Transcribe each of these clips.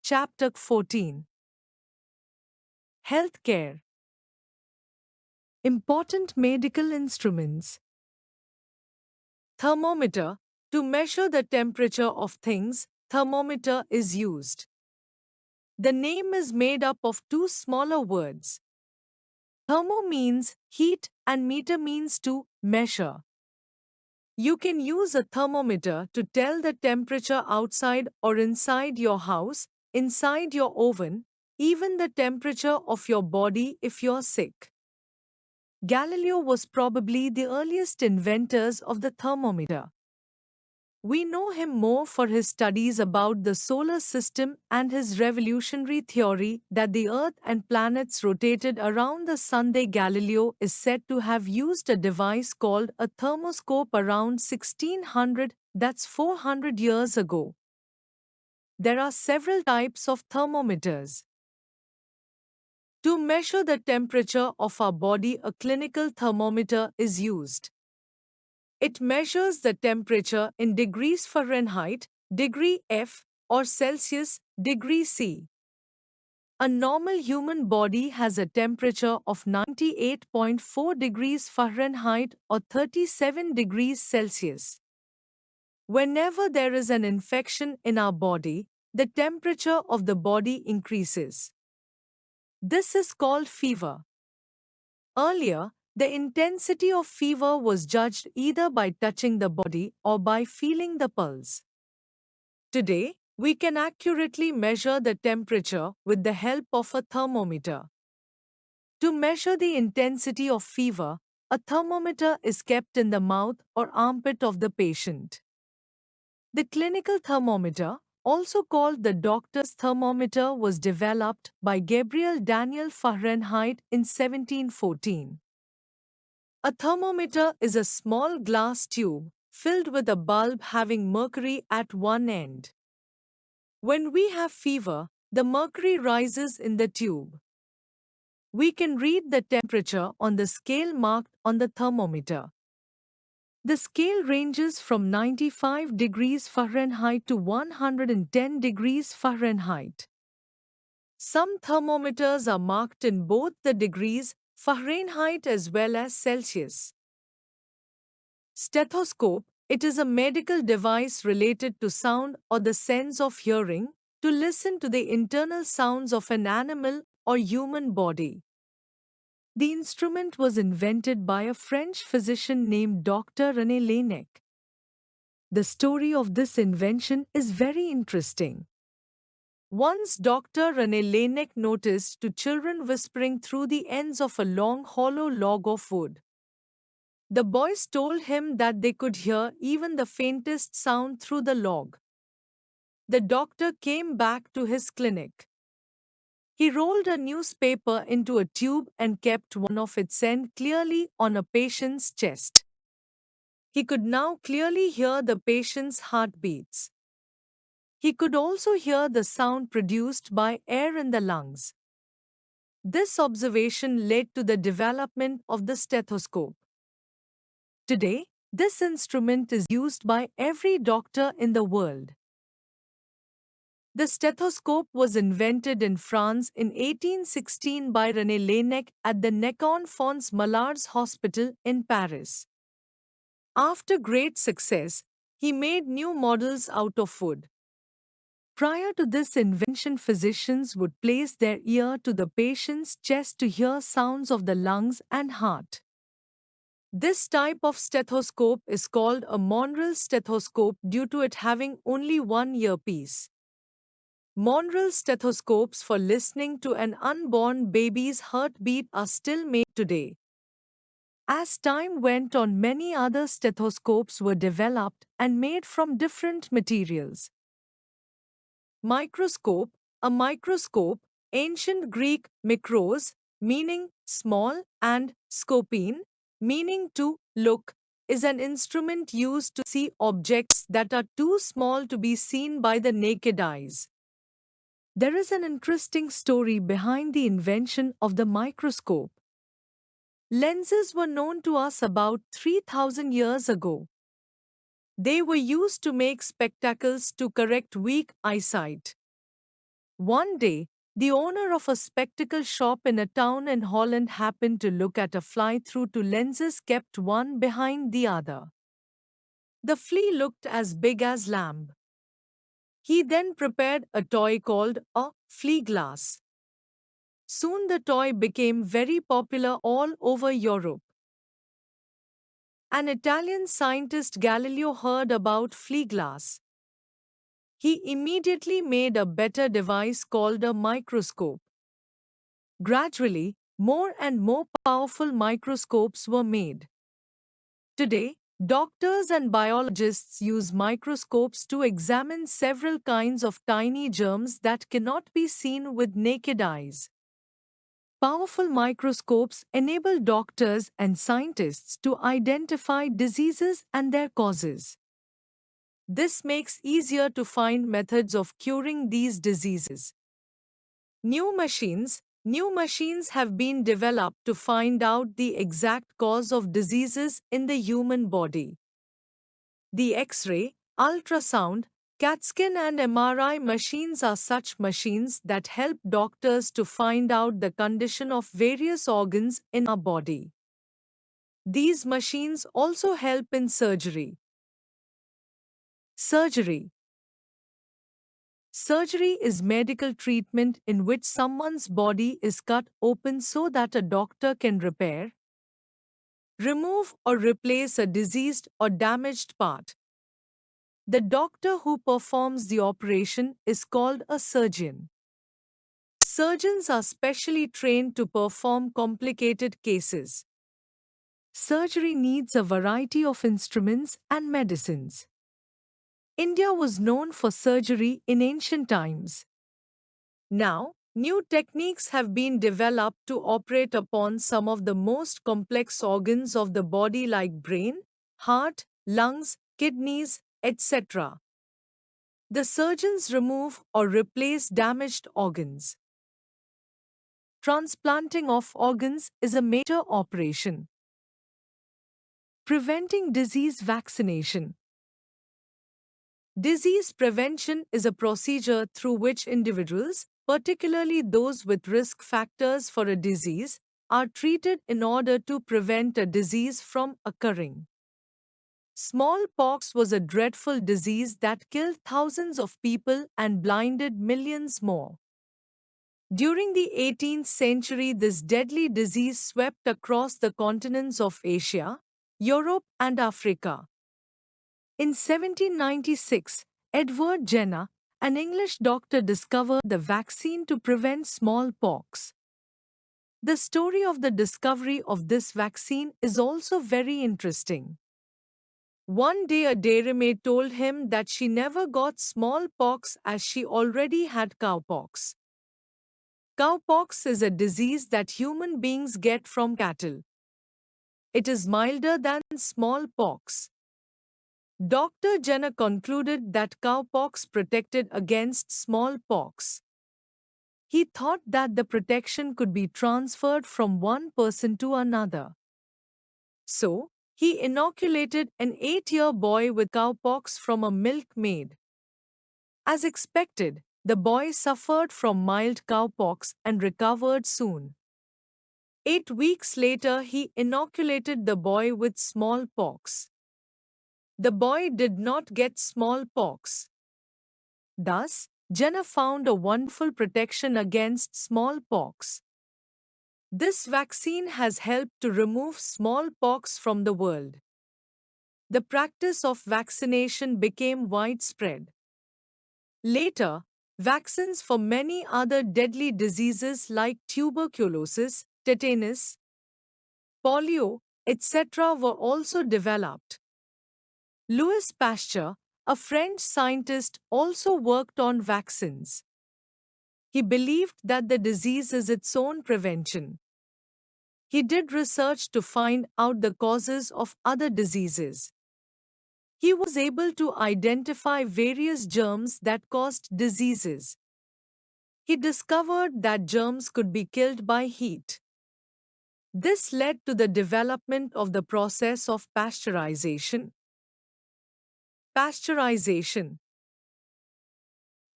Chapter 14. Healthcare. Important medical instruments. Thermometer. To measure the temperature of things, thermometer is used. The name is made up of two smaller words. Thermo means heat and meter means to measure. You can use a thermometer to tell the temperature outside or inside your house, inside your oven, even the temperature of your body if you're sick. Galileo was probably the earliest inventors of the thermometer. We know him more for his studies about the solar system and his revolutionary theory that the Earth and planets rotated around the Sun. Galileo is said to have used a device called a thermoscope around 1600, that's 400 years ago. There are several types of thermometers. To measure the temperature of our body, a clinical thermometer is used. It measures the temperature in degrees Fahrenheit, degree F, or Celsius, degree C. A normal human body has a temperature of 98.4 degrees Fahrenheit or 37 degrees Celsius. Whenever there is an infection in our body, the temperature of the body increases. This is called fever. Earlier, the intensity of fever was judged either by touching the body or by feeling the pulse. Today, we can accurately measure the temperature with the help of a thermometer. To measure the intensity of fever, a thermometer is kept in the mouth or armpit of the patient. The clinical thermometer, also called the doctor's thermometer, was developed by Gabriel Daniel Fahrenheit in 1714. A thermometer is a small glass tube filled with a bulb having mercury at one end. When we have fever, the mercury rises in the tube. We can read the temperature on the scale marked on the thermometer. The scale ranges from 95 degrees Fahrenheit to 110 degrees Fahrenheit. Some thermometers are marked in both the degrees Fahrenheit as well as Celsius. Stethoscope. It is a medical device related to sound or the sense of hearing, to listen to the internal sounds of an animal or human body. The instrument was invented by a French physician named Dr. René Laennec. The story of this invention is very interesting. Once Dr. René Laennec noticed two children whispering through the ends of a long hollow log of wood. The boys told him that they could hear even the faintest sound through the log. The doctor came back to his clinic. He rolled a newspaper into a tube and kept one of its ends clearly on a patient's chest. He could now clearly hear the patient's heartbeats. He could also hear the sound produced by air in the lungs. This observation led to the development of the stethoscope. Today, this instrument is used by every doctor in the world. The stethoscope was invented in France in 1816 by René Laennec at the Necon-Fonds-Malards Hospital in Paris. After great success, he made new models out of wood. Prior to this invention, physicians would place their ear to the patient's chest to hear sounds of the lungs and heart. This type of stethoscope is called a monaural stethoscope due to it having only one earpiece. Monaural stethoscopes for listening to an unborn baby's heartbeat are still made today. As time went on, many other stethoscopes were developed and made from different materials. Microscope. A microscope, ancient Greek mikros, meaning small, and scopein, meaning to look, is an instrument used to see objects that are too small to be seen by the naked eyes. There is an interesting story behind the invention of the microscope. Lenses were known to us about 3,000 years ago. They were used to make spectacles to correct weak eyesight. One day, the owner of a spectacle shop in a town in Holland happened to look at a fly through two lenses kept one behind the other. The flea looked as big as lamb. He then prepared a toy called a flea glass. Soon the toy became very popular all over Europe. An Italian scientist Galileo heard about flea glass. He immediately made a better device called a microscope. Gradually, more and more powerful microscopes were made. Today, doctors and biologists use microscopes to examine several kinds of tiny germs that cannot be seen with naked eyes. Powerful microscopes enable doctors and scientists to identify diseases and their causes. This makes easier to find methods of curing these diseases. New machines have been developed to find out the exact cause of diseases in the human body. The X-ray, ultrasound, CAT scan and MRI machines are such machines that help doctors to find out the condition of various organs in our body. These machines also help in surgery. Surgery. Surgery is medical treatment in which someone's body is cut open so that a doctor can repair, remove or replace a diseased or damaged part. The doctor who performs the operation is called a surgeon. Surgeons are specially trained to perform complicated cases. Surgery needs a variety of instruments and medicines. India was known for surgery in ancient times. Now, new techniques have been developed to operate upon some of the most complex organs of the body like brain, heart, lungs, kidneys, etc. The surgeons remove or replace damaged organs. Transplanting of organs is a major operation. Preventing disease vaccination. Disease prevention is a procedure through which individuals, particularly those with risk factors for a disease, are treated in order to prevent a disease from occurring. Smallpox was a dreadful disease that killed thousands of people and blinded millions more. During the 18th century, this deadly disease swept across the continents of Asia, Europe, and Africa. In 1796, Edward Jenner, an English doctor, discovered the vaccine to prevent smallpox. The story of the discovery of this vaccine is also very interesting. One day, a dairymaid told him that she never got smallpox as she already had cowpox. Cowpox is a disease that human beings get from cattle. It is milder than smallpox. Dr. Jenner concluded that cowpox protected against smallpox. He thought that the protection could be transferred from one person to another. So, he inoculated an 8-year boy with cowpox from a milkmaid. As expected, the boy suffered from mild cowpox and recovered soon. 8 weeks later, he inoculated the boy with smallpox. The boy did not get smallpox. Thus, Jenner found a wonderful protection against smallpox. This vaccine has helped to remove smallpox from the world. The practice of vaccination became widespread. Later, vaccines for many other deadly diseases like tuberculosis, tetanus, polio, etc. were also developed. Louis Pasteur, a French scientist, also worked on vaccines. He believed that the disease is its own prevention. He did research to find out the causes of other diseases. He was able to identify various germs that caused diseases. He discovered that germs could be killed by heat. This led to the development of the process of pasteurization. Pasteurization.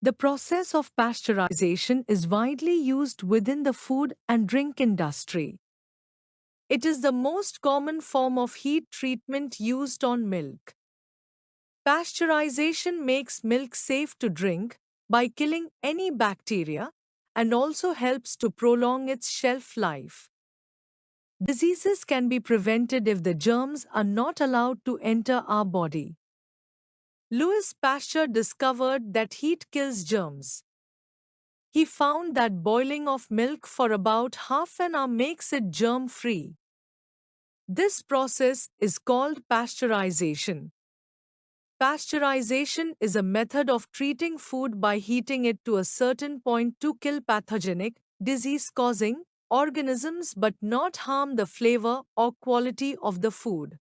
The process of pasteurization is widely used within the food and drink industry. It is the most common form of heat treatment used on milk. Pasteurization makes milk safe to drink by killing any bacteria and also helps to prolong its shelf life. Diseases can be prevented if the germs are not allowed to enter our body. Louis Pasteur discovered that heat kills germs. He found that boiling of milk for about half an hour makes it germ-free. This process is called pasteurization. Pasteurization is a method of treating food by heating it to a certain point to kill pathogenic, disease-causing organisms but not harm the flavor or quality of the food.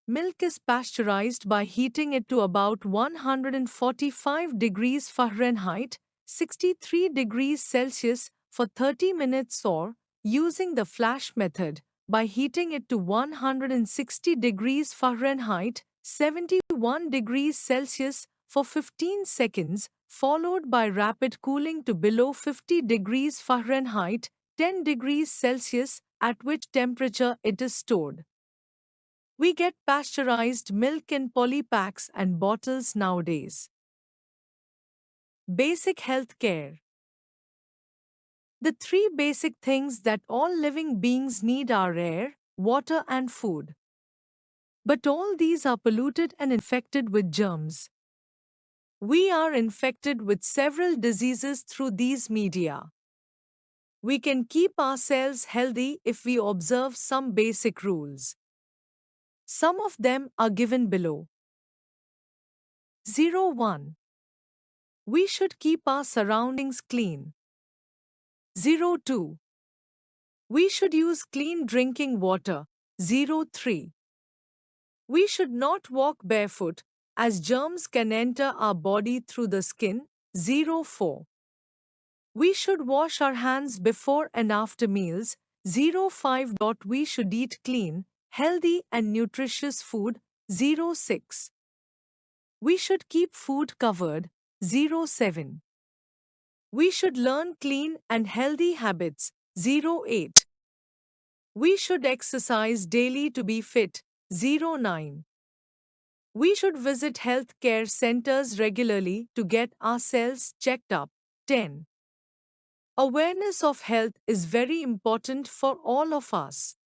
Milk is pasteurized by heating it to about 145 degrees Fahrenheit, 63 degrees Celsius for 30 minutes or, using the flash method, by heating it to 160 degrees Fahrenheit, 71 degrees Celsius for 15 seconds, followed by rapid cooling to below 50 degrees Fahrenheit, 10 degrees Celsius, at which temperature it is stored. We get pasteurized milk in polypacks and bottles nowadays. Basic health care. The three basic things that all living beings need are air, water, and food. But all these are polluted and infected with germs. We are infected with several diseases through these media. We can keep ourselves healthy if we observe some basic rules. Some of them are given below. 01. We should keep our surroundings clean. 02. We should use clean drinking water. 03. We should not walk barefoot, as germs can enter our body through the skin. 04. We should wash our hands before and after meals. 05. We should eat clean, healthy, and nutritious food. 06. We should keep food covered. 07. We should learn clean and healthy habits. 08. We should exercise daily to be fit. 09. We should visit health care centers regularly to get ourselves checked up. 10. Awareness of health is very important for all of us.